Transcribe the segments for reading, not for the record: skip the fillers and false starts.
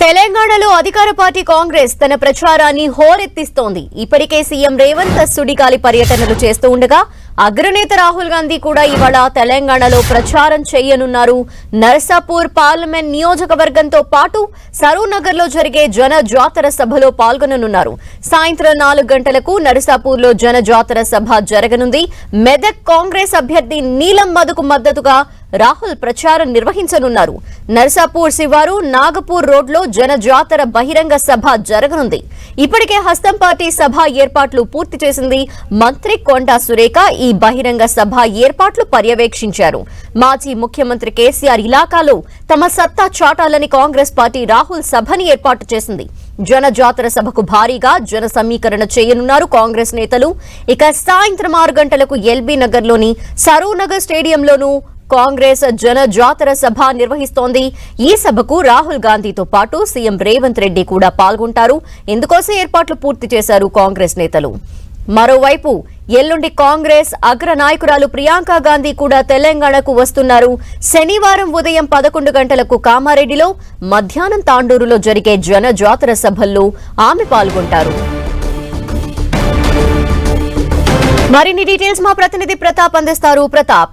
తెలంగాణలో అధికార పార్టీ కాంగ్రెస్ తన ప్రచారాన్ని హోరెత్తిస్తోంది. ఇప్పటికే సీఎం రేవంత్ సుడిగాలి పర్యటనలు చేస్తూ ఉండగా అగ్రనేత రాహుల్ గాంధీ కూడా ఇవాళ తెలంగాణలో ప్రచారం చేయనున్నారు. నర్సాపూర్ పార్లమెంట్ నియోజకవర్గంతో పాటు సరూనగర్ లో జరిగే జన జాతర సభలో పాల్గొననున్నారు. సాయంత్రం 4 గంటలకు నర్సాపూర్ లో జన జాతర సభ జరగనుంది. మెదక్ కాంగ్రెస్ అభ్యర్థి నీలం మధుకు మద్దతుగా రాహుల్ ప్రచారం నిర్వహించనున్నారు. నర్సాపూర్ శివారు నాగపూర్ రోడ్ లో జన జాతర బహిరంగ సభ జరగనుంది. ఇప్పటికే హస్తం పార్టీ సభ ఏర్పాట్లు పూర్తి చేసింది. మంత్రి కొండా సురేఖ ఈ బహిరంగ సభ ఏర్పాట్లు పర్యవేక్షించారు. మాజీ ముఖ్యమంత్రి కేసీఆర్ ఇలాకాలో తమ సత్తా చాటాలని కాంగ్రెస్ పార్టీ రాహుల్ సభని ఏర్పాటు చేసింది. జన జాతర సభకు భారీగా జన సమీకరణ చేయనున్నారు కాంగ్రెస్ నేతలు. ఇక సాయంత్రం 6 గంటలకు ఎల్బీ నగర్ లోని సరూనగర్ స్టేడియంలోనూ కాంగ్రెస్ జన జాతర సభ నిర్వహిస్తోంది. ఈ సభకు రాహుల్ గాంధీతో పాటు సీఎం రేవంత్ రెడ్డి కూడా పాల్గొంటారు. ఇందుకోసం ఏర్పాట్లు పూర్తి చేశారు కాంగ్రెస్ నేతలు. మరోవైపు ఎల్లుండి కాంగ్రెస్ అగ్ర నాయకురాలు ప్రియాంక గాంధీ కూడా తెలంగాణకు వస్తున్నారు. శనివారం ఉదయం 11 గంటలకు కామారెడ్డిలో, మధ్యాహ్నం తాండూరులో జరిగే జన జాతర సభల్లో ఆమె పాల్గొంటారు. మరిన్ని డీటెయిల్స్ మా ప్రతినిధి ప్రతాప్ అందిస్తారు. ప్రతాప్,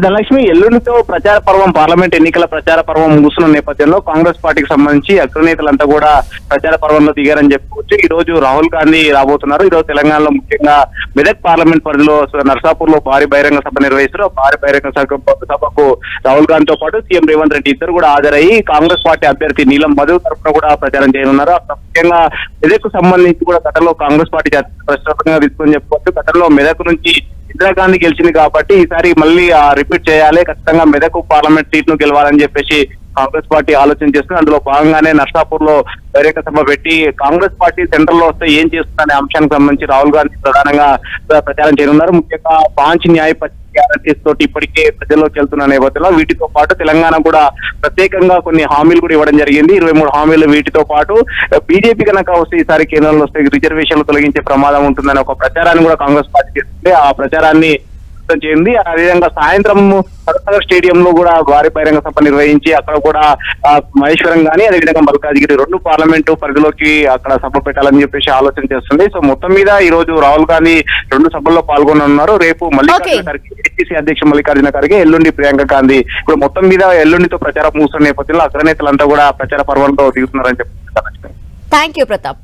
ధనలక్ష్మి, ఎల్లుండితో ప్రచార పర్వం, పార్లమెంట్ ఎన్నికల ప్రచార పర్వం ముగుస్తున్న నేపథ్యంలో కాంగ్రెస్ పార్టీకి సంబంధించి అగ్రనేతలంతా కూడా ప్రచార పర్వంలో దిగారని చెప్పుకోవచ్చు. ఈ రోజు రాహుల్ గాంధీ రాబోతున్నారు. ఈ రోజు తెలంగాణలో ముఖ్యంగా మెదక్ పార్లమెంట్ పరిధిలో నర్సాపూర్ లో భారీ బహిరంగ సభ నిర్వహిస్తారు. భారీ బహిరంగ సభకు రాహుల్ గాంధీతో పాటు సీఎం రేవంత్ రెడ్డి ఇద్దరు కూడా హాజరయ్యి కాంగ్రెస్ పార్టీ అభ్యర్థి నీలం మధు తరఫున కూడా ప్రచారం చేయనున్నారు. ముఖ్యంగా మెదక్ సంబంధించి కూడా గతంలో కాంగ్రెస్ పార్టీ ప్రశ్నాత్మకంగా తీసుకొని చెప్పుకోవచ్చు. గతంలో మెదక్ నుంచి ఇందిరాగాంధీ గెలిచింది కాబట్టి ఈసారి మళ్ళీ రిపీట్ చేయాలి, ఖచ్చితంగా మెదక్ పార్లమెంట్ సీట్ ను గెలవాలని చెప్పేసి కాంగ్రెస్ పార్టీ ఆలోచన చేస్తుంది. అందులో భాగంగానే నర్సాపూర్ లో బహిరంగ సభ పెట్టి కాంగ్రెస్ పార్టీ సెంటర్ లో వస్తే ఏం చేస్తుందనే అంశానికి సంబంధించి రాహుల్ గాంధీ ప్రధానంగా ప్రచారం చేయనున్నారు. ముఖ్యంగా 5 న్యాయ గ్యారంటీస్ తోటి ఇప్పటికే ప్రజల్లోకి వెళ్తున్న నేపథ్యంలో వీటితో పాటు తెలంగాణ కూడా ప్రత్యేకంగా కొన్ని హామీలు కూడా ఇవ్వడం జరిగింది. 23 హామీలు. వీటితో పాటు బీజేపీ కనుక వస్తే ఈసారి కేంద్రంలో వస్తే రిజర్వేషన్లు తొలగించే ప్రమాదం ఉంటుందని ఒక ప్రచారాన్ని కూడా కాంగ్రెస్ పార్టీ చేస్తుంది. ఆ ప్రచారాన్ని చేయింది. అదేవిధంగా సాయంత్రం సరూనగర్ స్టేడియం లో కూడా భారీ బహిరంగ సభ నిర్వహించి అక్కడ కూడా మహేశ్వరం గానీ అదేవిధంగా మల్కాజిగిరి 2 పార్లమెంటు పరిధిలోకి అక్కడ సభ పెట్టాలని చెప్పేసి ఆలోచన చేస్తుంది. సో మొత్తం మీద ఈ రోజు రాహుల్ గాంధీ 2 సభల్లో పాల్గొనున్నారు. రేపు మల్లికార్జున ఖర్గే, ఏఐసీసీ అధ్యక్షుడు మల్లికార్జున ఖర్గే, ఎల్లుండి ప్రియాంక గాంధీ. ఇప్పుడు మొత్తం మీద ఎల్లుండితో ప్రచారం ముగుస్తున్న నేపథ్యంలో అగ్రనేతలంతా కూడా ప్రచార పర్వంలో దిగుతున్నారని చెప్తున్నారు. Thank you Pratap.